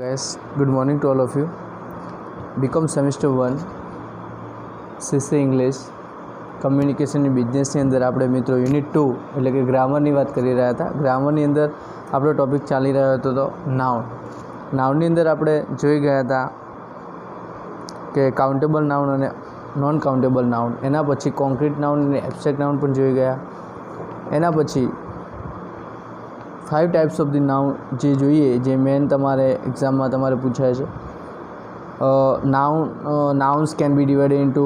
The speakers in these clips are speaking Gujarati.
Guys, good morning to all of you. BCom semester 1 CC English communication બિઝનેસની અંદર આપણે મિત્રો યુનિટ 2 એટલે કે ગ્રામરની વાત કરી રહ્યા હતા. ગ્રામરની અંદર આપણો ટોપિક ચાલી રહ્યો હતો તો નાઉનની અંદર આપણે જોઈ ગયા હતા કે કાઉન્ટેબલ નાઉન અને નોન કાઉન્ટેબલ નાઉન, એના પછી કોન્ક્રીટ નાઉન અને એબ્સ્ટ્રેક્ટ નાઉન પણ જોઈ ગયા. એના પછી 5 ટાઈપ્સ ઓફ ધી નાઉન જે જોઈએ, જે મેન તમારે એક્ઝામમાં તમારે પૂછાય છે. nouns can be divided into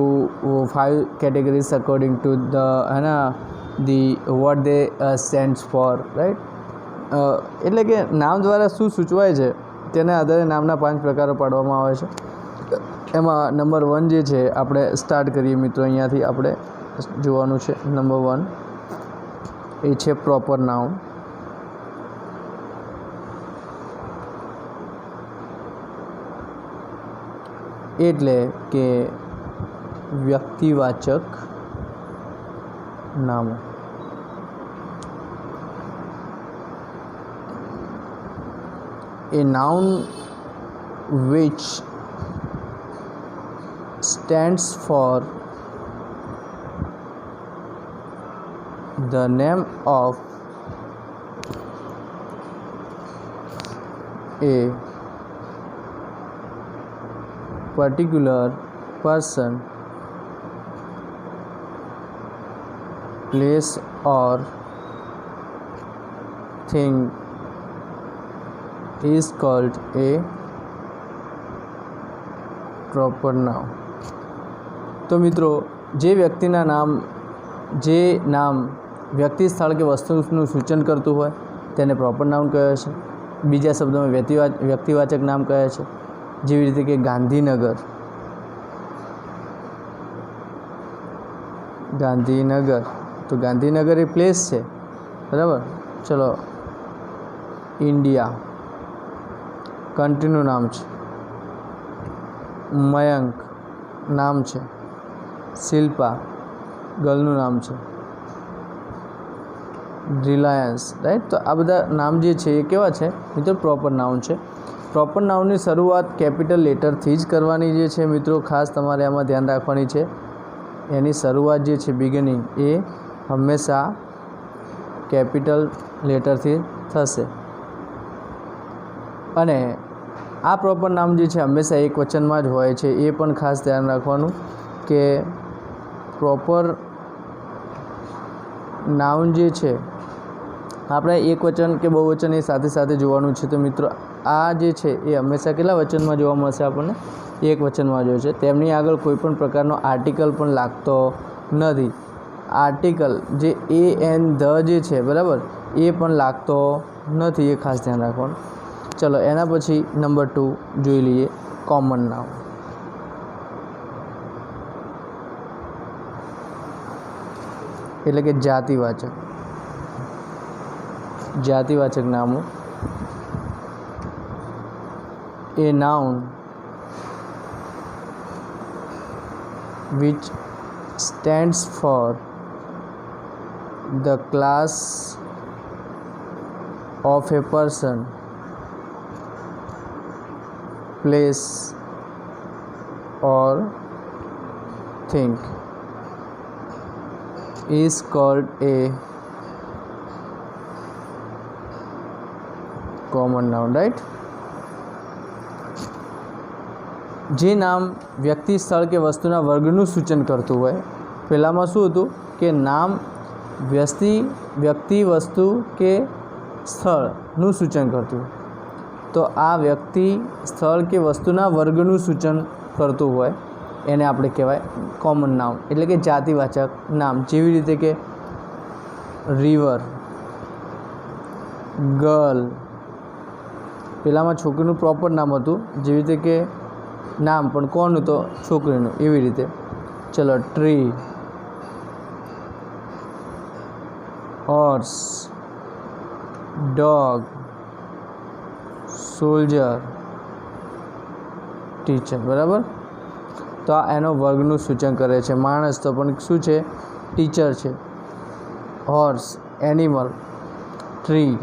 5 categories according to the what they stands for, right? એટલે કે નામ દ્વારા શું સૂચવાય છે તેના આધારે નામના 5 પ્રકારો પાડવામાં આવે છે. એમાં નંબર 1 જે છે આપણે સ્ટાર્ટ કરીએ મિત્રો, અહીંયાથી આપણે જોવાનું છે. નંબર 1 એ છે પ્રોપર નાઉન. એટલે કે વ્યક્તિવાચક નામો. A noun which stands for the name of a particular person, place or thing is called a proper noun. તો મિત્રો, જે નામ વ્યક્તિ, સ્થળ કે વસ્તુનું સૂચન કરતું હોય તેને પ્રોપર નાઉન કહે છે. બીજા શબ્દોમાં વ્યક્તિવાચક નામ કહે છે. જેવી રીતે કે ગાંધીનગર, તો ગાંધીનગર એ પ્લેસ છે, બરાબર. ચલો, ઇન્ડિયા કન્ટ્રીનું નામ છે. મયંક નામ છે. શિલ્પા ગર્લનું નામ છે. Reliance, right. તો આ બધા નામ જે છે એ કેવા છે મિત્રો? પ્રોપર નાઉન છે. પ્રોપર નાઉનની શરૂઆત કેપિટલ લેટરથી જ કરવાની જે છે મિત્રો, ખાસ તમારે આમાં ધ્યાન રાખવાની છે. એની શરૂઆત જે છે બિગિનિંગ એ હંમેશા કેપિટલ લેટરથી થશે. અને આ પ્રોપર નામ જે છે હંમેશા એક વચનમાં જ હોય છે. એ પણ ખાસ ધ્યાન રાખવાનું કે પ્રોપર નાઉન જે છે આપણે એક વચન કે બહુવચન એ સાથે સાથે જોવાનું છે. તો મિત્રો, આ જે છે એ હંમેશા કેટલા વચનમાં જોવા મળશે આપણને? એક વચનમાં જોવે છે. તેમની આગળ કોઈ પણ પ્રકારનો આર્ટિકલ પણ લાગતો નથી. આર્ટિકલ જે એન ધ જે છે, બરાબર, એ પણ લાગતો નથી. એ ખાસ ધ્યાન રાખવાનું. ચલો, એના પછી નંબર 2 જોઈ લઈએ, કોમન નાઉન. એટલે કે જાતિવાચક નામો. A noun which stands for the class of a person, place or thing is called a common noun, right? જે નામ વ્યક્તિ, સ્થળ કે વસ્તુના વર્ગનું સૂચન કરતું હોય. પહેલાંમાં શું હતું કે નામ વ્યક્તિ, વસ્તુ કે સ્થળનું સૂચન કરતું હોય. તો આ વ્યક્તિ, સ્થળ કે વસ્તુના વર્ગનું સૂચન કરતું હોય એને આપણે કહેવાય કોમન નાઉન, એટલે કે જાતિવાચક નામ. જેવી રીતે કે રિવર, ગર્લ. પહેલાંમાં છોકરીનું પ્રોપર નામ હતું, જેવી રીતે કે નામ પણ કોનું? તો છોકરીનું. એવી રીતે ચલો, tree, horse, dog, soldier, teacher, બરાબર. તો આ એનો વર્ગનું સૂચન કરે છે. માણસ તો પણ શું છે? ટીચર છે. હોર્સ એનિમલ, ટ્રી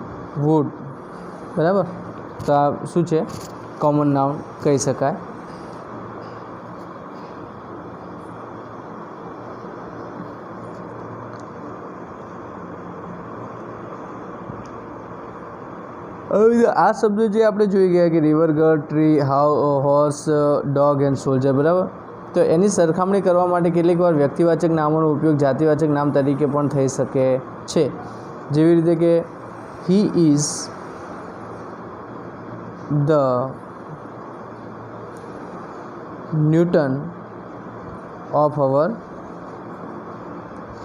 વુડ, બરાબર. તો આ શું છે? કોમન નાઉન કહી શકાય. હવે આ શબ્દો જે આપણે જોઈ ગયા કે river, girl, tree, horse, dog and soldier, બરાબર. તો એની સરખામણી કરવા માટે કેટલીક વાર વ્યક્તિવાચક નામોનો ઉપયોગ જાતિવાચક નામ તરીકે પણ થઈ શકે છે. જેવી રીતે કે he is the Newton of our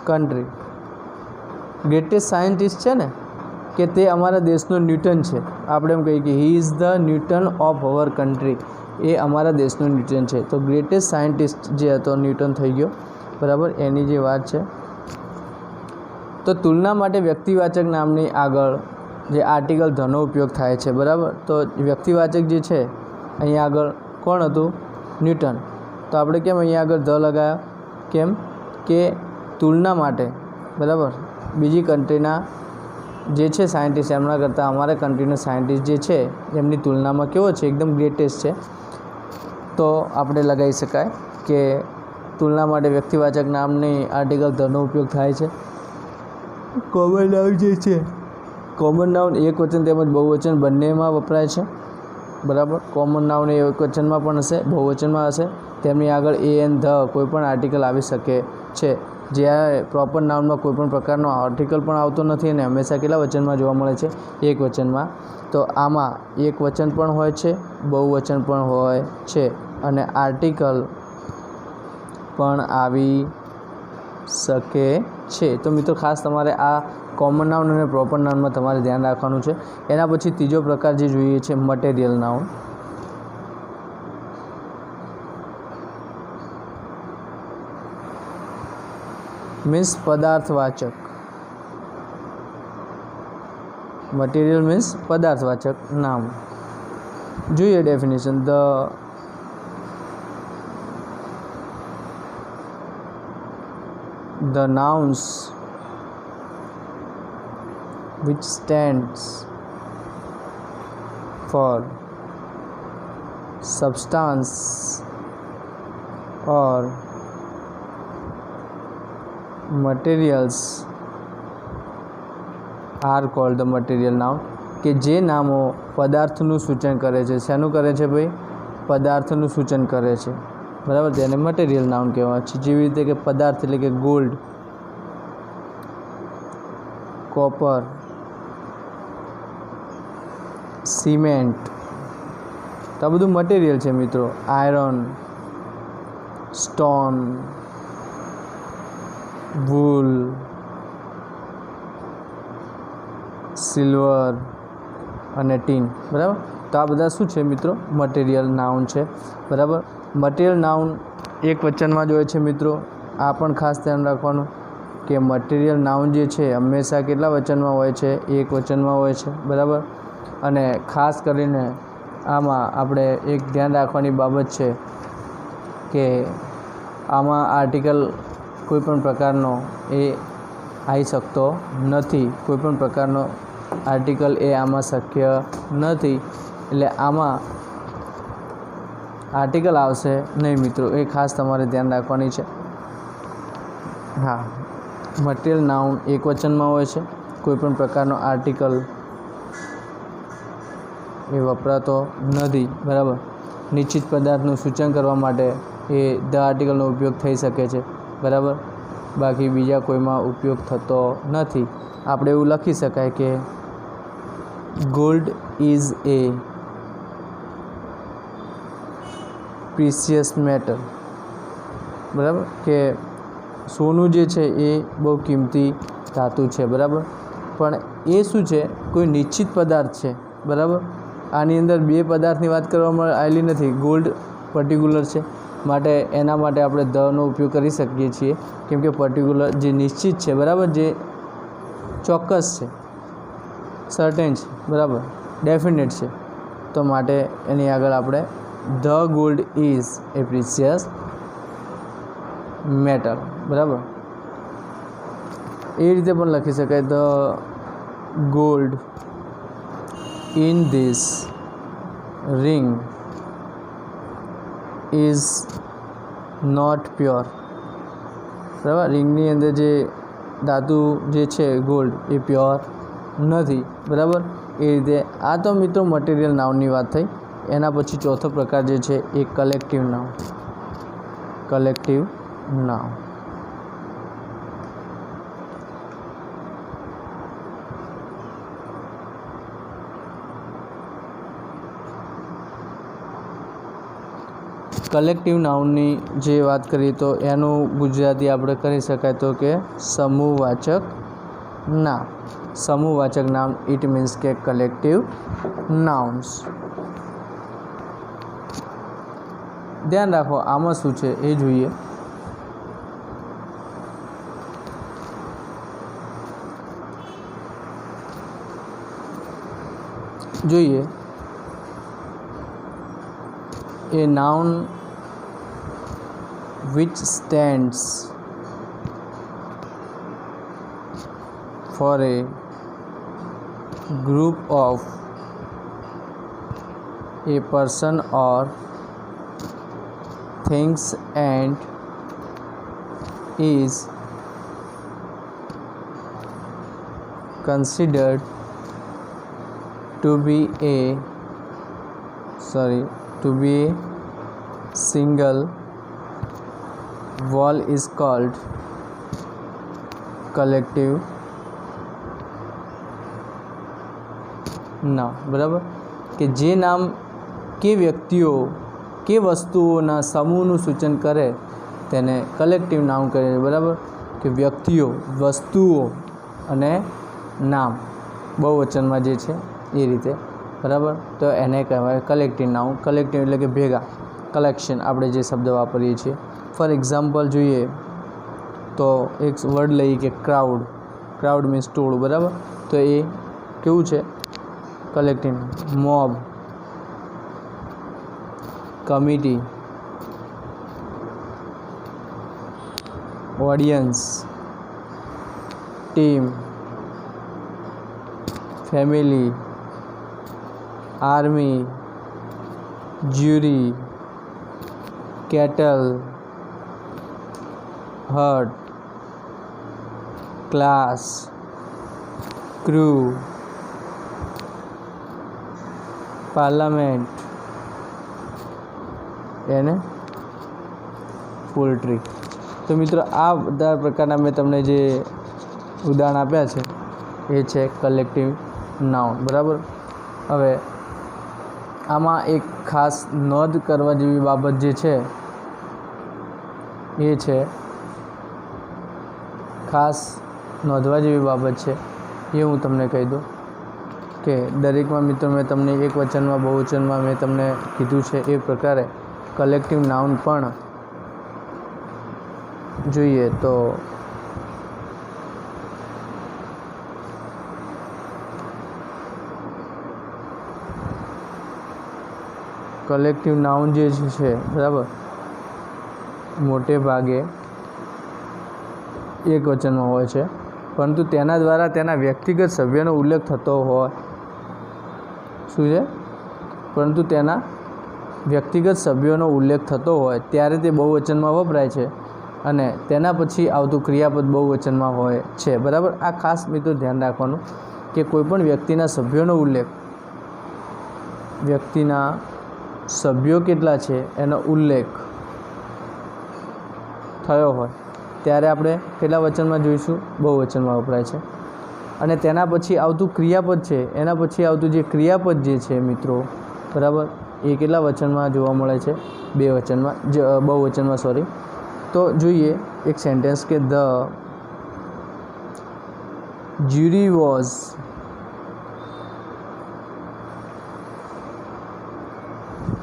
country. Greatest scientist છે ને કે તે અમારા દેશનો ન્યૂટન છે. આપણે એમ કહીએ કે he is the Newton of our country, એ અમારા દેશનો ન્યૂટન છે. તો ગ્રેટેસ્ટ સાયન્ટિસ્ટ જે હતો ન્યૂટન થઈ ગયો, બરાબર. એની જે વાત છે. તો તુલના માટે વ્યક્તિવાચક નામની આગળ જે આર્ટિકલ ધનો ઉપયોગ થાય છે, બરાબર. તો વ્યક્તિવાચક જે છે અહીંયા આગળ કોણ હતું? ન્યૂટન. તો આપણે કેમ અહીંયા આગળ ધ લગાવ્યા? કેમ કે તુલના માટે, બરાબર. બીજી કન્ટ્રીના જે છે સાયન્ટિસ્ટ એમના કરતાં અમારા કન્ટ્રીનો સાયન્ટિસ્ટ જે છે એમની તુલનામાં કેવો છે? એકદમ ગ્રેટેસ્ટ છે. તો આપણે લગાવી શકાય કે તુલના માટે વ્યક્તિવાચક નામની આર્ટિકલ ધનો ઉપયોગ થાય છે. કોમન નાઉન જે છે, કોમન નાઉન એકવચન તેમજ બહુવચન બંનેમાં વપરાય છે, બરાબર. કોમન નાઉન એકવચનમાં પણ હશે, બહુવચનમાં હશે. તેમની આગળ એ એન ધ કોઈ પણ આર્ટિકલ આવી શકે છે. જ્યારે પ્રોપર નાઉનમાં કોઈ પણ પ્રકારનો આર્ટિકલ પણ આવતો નથી અને હંમેશા કેટલા વચનમાં જોવા મળે છે? એક વચનમાં. તો આમાં એક વચન પણ હોય છે, બહુવચન પણ હોય છે અને આર્ટિકલ પણ આવી શકે છે. તો મિત્રો ખાસ તમારે આ કોમન નાઉન અને પ્રોપર નાઉનમાં તમારે ધ્યાન રાખવાનું છે. એના પછી ત્રીજો પ્રકાર જે જોઈએ છે મટીરિયલ નાઉન. મીન્સ પદાર્થવાચક. મટીરિયલ મીન્સ પદાર્થવાચક નામ. જોઈએ definition. the nouns which stands for substance or materials are called the material noun. કે જે નામો પદાર્થનું સૂચન કરે છે. શેનું કરે છે ભાઈ? પદાર્થનું સૂચન કરે છે, બરાબર. તેને મટીરિયલ નાઉન કહેવાય છે. જેવી રીતે કે પદાર્થ એટલે કે ગોલ્ડ, કોપર, સિમેન્ટ, તો આ બધું મટીરિયલ છે મિત્રો. આયરન, સ્ટોન, વૂલ, સિલ્વર અને ટીન, બરાબર. તો આ બધા શું છે મિત્રો? મટીરિયલ નાઉન છે, બરાબર. મટીરિયલ નાઉન એક વચનમાં જ હોય છે મિત્રો. આ પણ ખાસ ધ્યાન રાખવાનું કે મટીરિયલ નાઉન જે છે હંમેશા કેટલા વચનમાં હોય છે? એક વચનમાં હોય છે, બરાબર. અને ખાસ કરીને આમાં આપણે એક ધ્યાન રાખવાની બાબત છે કે આમાં આર્ટિકલ કોઈ પણ પ્રકારનો એ આવી શકતો નથી. કોઈ પણ પ્રકારનો આર્ટિકલ એ આમાં શક્ય નથી. એટલે આમાં આર્ટિકલ આવશે નહીં મિત્રો. એ ખાસ તમારે ધ્યાન રાખવાની છે. હા, મટીરિયલ નાઉન એક વચનમાં હોય છે. કોઈ પણ પ્રકારનો આર્ટિકલ એ વપરાતો નથી, બરાબર. નિશ્ચિત પદાર્થનું સૂચન કરવા માટે એ ધ આર્ટિકલનો ઉપયોગ થઈ શકે છે, બરાબર. બાકી બીજા કોઈમાં ઉપયોગ થતો નથી. આપણે એવું લખી શકાય કે gold is A precious metal, બરાબર. કે સોનું જે છે એ બહુ કિંમતી ધાતુ છે, બરાબર. પણ એ શું છે? કોઈ નિશ્ચિત પદાર્થ છે, બરાબર. આની અંદર બે પદાર્થની વાત કરવામાં આવેલી નથી. ગોલ્ડ પર્ટિક્યુલર છે, માટે એના માટે આપણે ધનો ઉપયોગ કરી શકીએ છીએ. કેમ કે પર્ટિક્યુલર જે નિશ્ચિત છે, બરાબર, જે ચોક્કસ છે, સર્ટેન છે, બરાબર, ડેફિનેટ છે. તો માટે એની આગળ આપણે the gold is A precious metal, બરાબર. એ રીતે પણ લખી શકાય the gold in this ring is not pure. બરાબર, રિંગની અંદર જે ધાતુ જે છે ગોલ્ડ એ પ્યોર નથી. બરાબર, એ રીતે આ તો મિત્રો મટીરિયલ નાઉનની વાત થઈ. એના પછી ચોથો પ્રકાર જે છે એ collective noun. Collective noun collective નાઉનની જે વાત કરીએ તો એનું ગુજરાતી આપણે કરી શકાય તો કે સમૂહવાચક નામ. સમૂહવાચક નામ ઇટ મીન્સ કે કલેક્ટિવ નાઉન્સ. ધ્યાન રાખો આમાં શું છે એ જોઈએ. a noun which stands for a group of a person or things and is considered to be a single whole is called collective નામ. બરાબર, કે જે નામ કે વ્યક્તિઓ કે વસ્તુઓના સમૂહનું સૂચન કરે તેને કલેક્ટિવ નાઉન કહે છે. બરાબર, કે વ્યક્તિઓ, વસ્તુઓ અને નામ બહુવચનમાં જે છે એ રીતે. બરાબર, તો એને કહેવાય કલેક્ટિવ નાઉન. કલેક્ટિવ એટલે કે ભેગા, કલેક્શન આપણે જે શબ્દ વાપરીએ છીએ. ફોર એક્ઝામ્પલ જોઈએ તો એક વર્ડ લઈએ કે ક્રાઉડ. ક્રાઉડ મીન્સ ટોળું. બરાબર, તો એ કેવું છે collective. Mob, committee, audience, team, family, army, jury, cattle, herd, class, crew, parliament એને પોલ્ટ્રી. તો મિત્રો આ બધા પ્રકારના મેં તમને જે ઉદાહરણ આપ્યા છે એ છે કલેક્ટિવ નાઉન. બરાબર, હવે આમાં એક ખાસ નોંધ કરવા જેવી બાબત જે છે એ છે, ખાસ નોંધવા જેવી બાબત છે એ હું તમને કહી દઉં કે દરેકમાં મિત્રો મેં તમને એક વચનમાં બહુવચનમાં મેં તમને કીધું છે એ પ્રકારે કલેક્ટિવ નાઉન પણ જોઈએ તો કલેક્ટિવ નાઉન જે છે બરાબર મોટે ભાગે એક વચનમાં હોય છે, પરંતુ તેના દ્વારા તેના વ્યક્તિગત સભ્યનો ઉલ્લેખ થતો હોય શું છે પરંતુ તેના વ્યક્તિગત સભ્યોનો ઉલ્લેખ થતો હોય ત્યારે તે બહુવચનમાં વપરાય છે અને તેના પછી આવતું ક્રિયાપદ બહુવચનમાં હોય છે. બરાબર, આ ખાસ મિત્રો ધ્યાન રાખવાનું કે કોઈપણ વ્યક્તિના સભ્યોનો ઉલ્લેખ, વ્યક્તિના સભ્યો કેટલા છે એનો ઉલ્લેખ થયો હોય ત્યારે આપણે કેટલા વચનમાં જોઈશું? બહુવચનમાં વપરાય છે. અને તેના પછી આવતું ક્રિયાપદ છે, એના પછી આવતું જે ક્રિયાપદ જે છે મિત્રો બરાબર એ કેટલા વચનમાં જોવા મળે છે? બે વચનમાં, બહુવચનમાં સોરી. તો જોઈએ એક સેન્ટેન્સ કે the jury was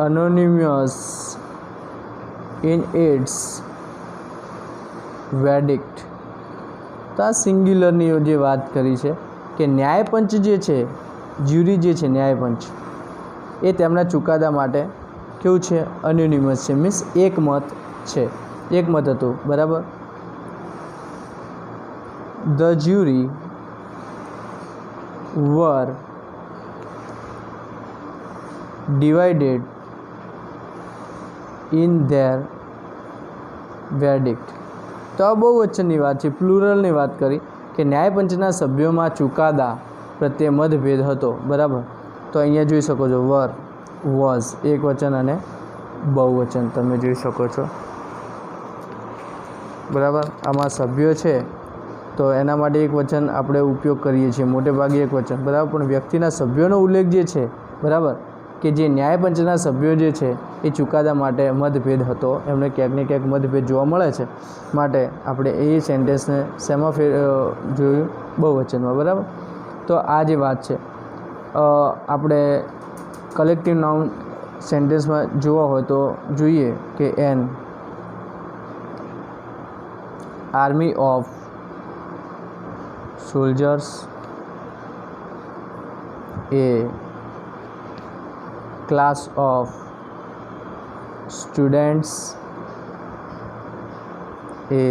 anonymous in its verdict. તો આ સિંગ્યુલરની જે વાત કરી છે કે ન્યાયપંચ જે છે, જ્યુરી જે છે ન્યાયપંચ, એ તેમના ચુકાદા માટે કેવું છે? અનોનિમસ છે, મીન્સ એકમત છે, એકમત હતું. બરાબર, the jury were divided in their verdict. તો આ બહુવચનની વાત છે, પ્લુરલની વાત કરી કે ન્યાયપંચના સભ્યોમાં ચુકાદા પ્રત્યે મતભેદ હતો. બરાબર. તો અહીંયા જોઈ શકો છો વર, વોઝ એક વચન અને બહુવચન તમે જોઈ શકો છો. બરાબર. આમાં સભ્યો છે તો એના માટે એક વચન આપણે ઉપયોગ કરીએ છીએ, મોટે ભાગે એક વચન. બરાબર. પણ વ્યક્તિના સભ્યોનો ઉલ્લેખ જે છે, બરાબર, કે જે ન્યાયપંચના સભ્યો જે છે એ ચુકાદા માટે મતભેદ હતો, એમને ક્યાંક ને ક્યાંક મતભેદ જોવા મળે છે, માટે આપણે એ સેન્ટેન્સને શેમાં જોયું? બહુવચનમાં. બરાબર. તો આ જે વાત છે આપણે કલેક્ટિવ નાઉન સેન્ટેન્સમાં જોવા હોય તો જોઈએ કે an army of soldiers, a class of students, a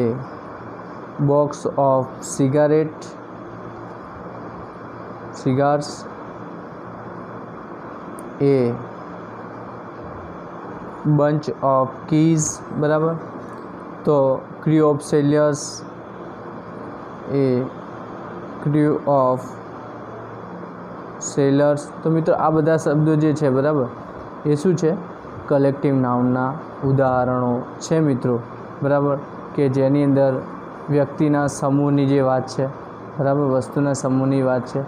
box of cigars, a bunch of keys. બરાબર. તો crew of sailors, a crew of sellers. તો મિત્રો આ બધા શબ્દો જે છે, બરાબર, એ શું છે? કલેક્ટિવ નાઉનના ઉદાહરણો છે મિત્રો. બરાબર. કે જેની અંદર વ્યક્તિના સમૂહની જે વાત છે, બરાબર, વસ્તુના સમૂહની વાત છે.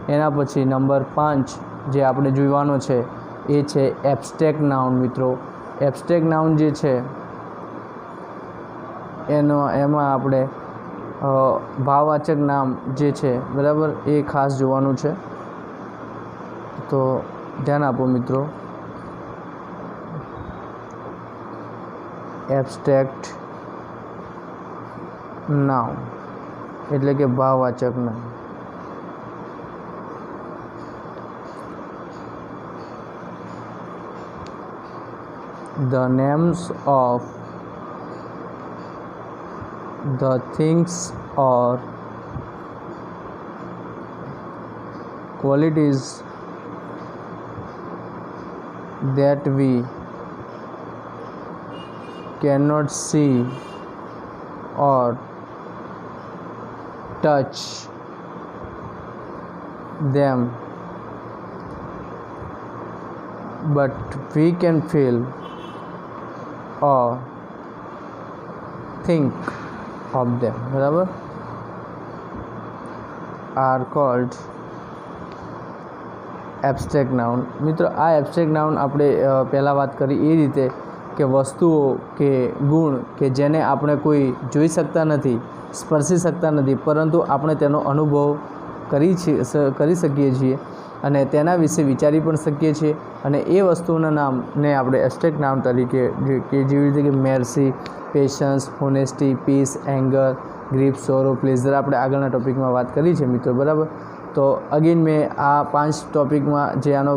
એના પછી નંબર 5 જે આપણે જોવાનો છે એ છે એબ્સ્ટ્રેક્ટ નાઉન મિત્રો. એબ્સ્ટ્રેક્ટ નાઉન જે છે એમાં આપણે ભાવવાચક નામ જે છે, બરાબર, એ ખાસ જોવાનું છે. તો ધ્યાન આપો મિત્રો. એબ્સ્ટ્રેક્ટ નાઉન એટલે કે ભાવવાચક નામ. The names of the things or qualities that we cannot see or touch them, but we can feel or think of them. બરાબર. are called abstract noun. મિત્રો આ એબ્સ્ટ્રેક્ટ નાઉન આપણે પહેલાં વાત કરી એ રીતે કે વસ્તુઓ કે ગુણ કે જેને આપણે કોઈ જોઈ શકતા નથી, સ્પર્શી શકતા નથી, પરંતુ આપણે તેનો અનુભવ કરી શકીએ છીએ અને તેના વિશે વિચારી પણ શકીએ છીએ. અને એ વસ્તુઓના નામને આપણે એબ્સ્ટ્રેક્ટ નાઉન તરીકે કે જેવી રીતે કે mercy, patience, honesty, peace, anger, grief, sorrow, pleasure આપણે આગળના ટોપિકમાં વાત કરી છે મિત્રો. બરાબર. તો અગેન મેં આ 5 ટોપિકમાં જે આનો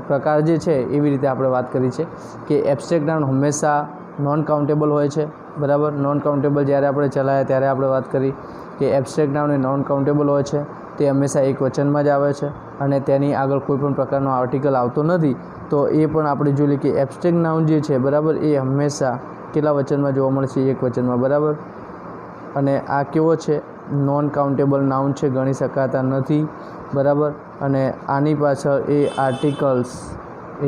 પ્રકાર જે છે એવી રીતે આપણે વાત કરી છે કે એબ્સ્ટ્રેક્ટ નાઉન હંમેશા નોન કાઉન્ટેબલ હોય છે. બરાબર. નોન કાઉન્ટેબલ જ્યારે આપણે ચલાવ્યા ત્યારે આપણે વાત કરી કે એબ્સ્ટ્રેક્ટ નાઉન એ નોન કાઉન્ટેબલ હોય છે, તે હંમેશા એક વચનમાં જ આવે છે અને તેની આગળ કોઈ પણ પ્રકારનો આર્ટિકલ આવતો નથી. તો એ પણ આપણે જોઈ લઈએ કે એબ્સ્ટ્રેક્ટ નાઉન જે છે, બરાબર, એ હંમેશા કેટલા વચનમાં જોવા મળશે? એક વચનમાં. બરાબર. અને આ કેવો છે? નોન કાઉન્ટેબલ નાઉન છે, ગણી શકાતા નથી. બરાબર. અને આની પાછળ એ આર્ટિકલ્સ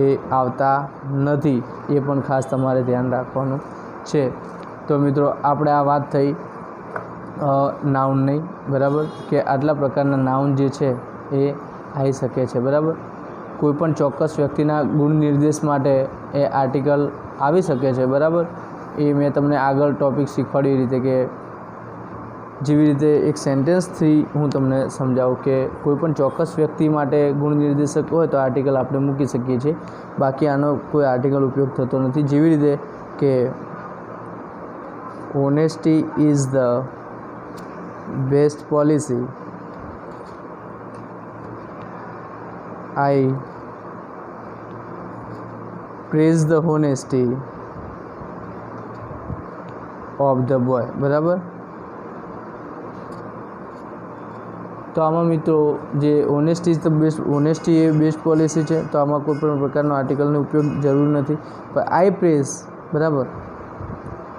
એ આવતા નથી, એ પણ ખાસ તમારે ધ્યાન રાખવાનું છે. તો મિત્રો આપણે આ વાત થઈ નાઉન નહીં. બરાબર. કે આટલા પ્રકારના નાઉન જે છે એ આવી શકે છે. બરાબર. કોઈપણ ચોક્કસ વ્યક્તિના ગુણ નિર્દેશ માટે એ આર્ટિકલ આવી શકે છે. બરાબર. એ મેં તમને આગળ ટૉપિક શીખવાડ્યું એ રીતે કે જેવી રીતે એક સેન્ટેન્સથી હું તમને સમજાવું કે કોઈપણ ચોક્કસ વ્યક્તિ માટે ગુણ નિર્દેશક હોય તો આર્ટિકલ આપણે મૂકી શકીએ છીએ, બાકી આનો કોઈ આર્ટિકલ ઉપયોગ થતો નથી. જેવી રીતે કે honesty is the best policy, I praise the honesty of the boy. બરાબર. તો તો આમાં મિત્રો જે honesty is the best, honesty એ બેસ્ટ પોલિસી છે, તો આમાં કોઈ પણ પ્રકારનો આર્ટિકલનો ઉપયોગ જરૂર નથી. પણ આઈ પ્રેઝ, બરાબર,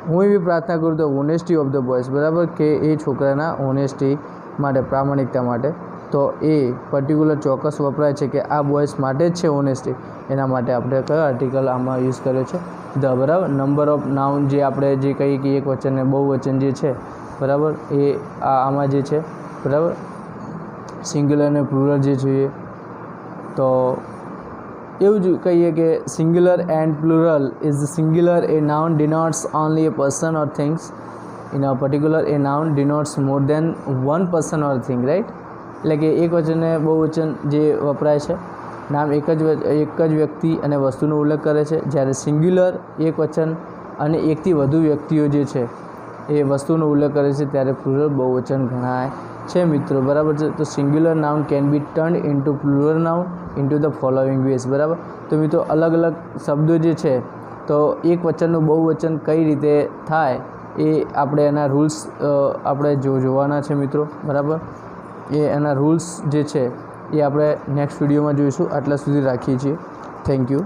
હું એવી પ્રાર્થના કરું તો ઓનેસ્ટી ઓફ ધ બોયઝ, બરાબર, કે એ છોકરાના ઓનેસ્ટી માટે, પ્રામાણિકતા માટે. તો એ પર્ટિક્યુલર ચોક્કસ વપરાય છે કે આ બોયઝ માટે જ છે ઓનેસ્ટી, એના માટે આપણે કયો આર્ટિકલ આમાં યુઝ કર્યો છે? ધ, બરાબર. નંબર ઓફ નાઉન જે આપણે જે કહીએ કે એક વચન ને બહુવચન જે છે, બરાબર, એ આમાં જે છે, બરાબર, સિંગ્યુલર અને પ્લુરલ જે જોઈએ, તો એવું જ કહીએ કે singular and plural is singular a noun denotes only a person or things, in a particular a noun denotes more than one person or thing, right. એટલે કે એક વચન ને બહુવચન જે વપરાય છે, નામ એક જ વ્યક્તિ અને વસ્તુનો ઉલ્લેખ કરે છે. જ્યારે સિંગ્યુલર એક વચન અને એકથી વધુ વ્યક્તિઓ જે છે એ વસ્તુનો ઉલ્લેખ કરે છે, ત્યારે પ્લુરલ બહુવચન ગણાય છે મિત્રો, બરાબર છે. તો singular noun can be turned into plural noun into the following ways, બરાબર. તો મિત્રો અલગ અલગ શબ્દો જે છે, તો એક વચનનું બહુવચન કઈ રીતે થાય એ આપણે એના રૂલ્સ આપણે જોવાના છે મિત્રો, બરાબર. એ એના રૂલ્સ જે છે એ આપણે નેક્સ્ટ વિડીયોમાં જોઈશું. આટલા સુધી રાખીએ છીએ. Thank you.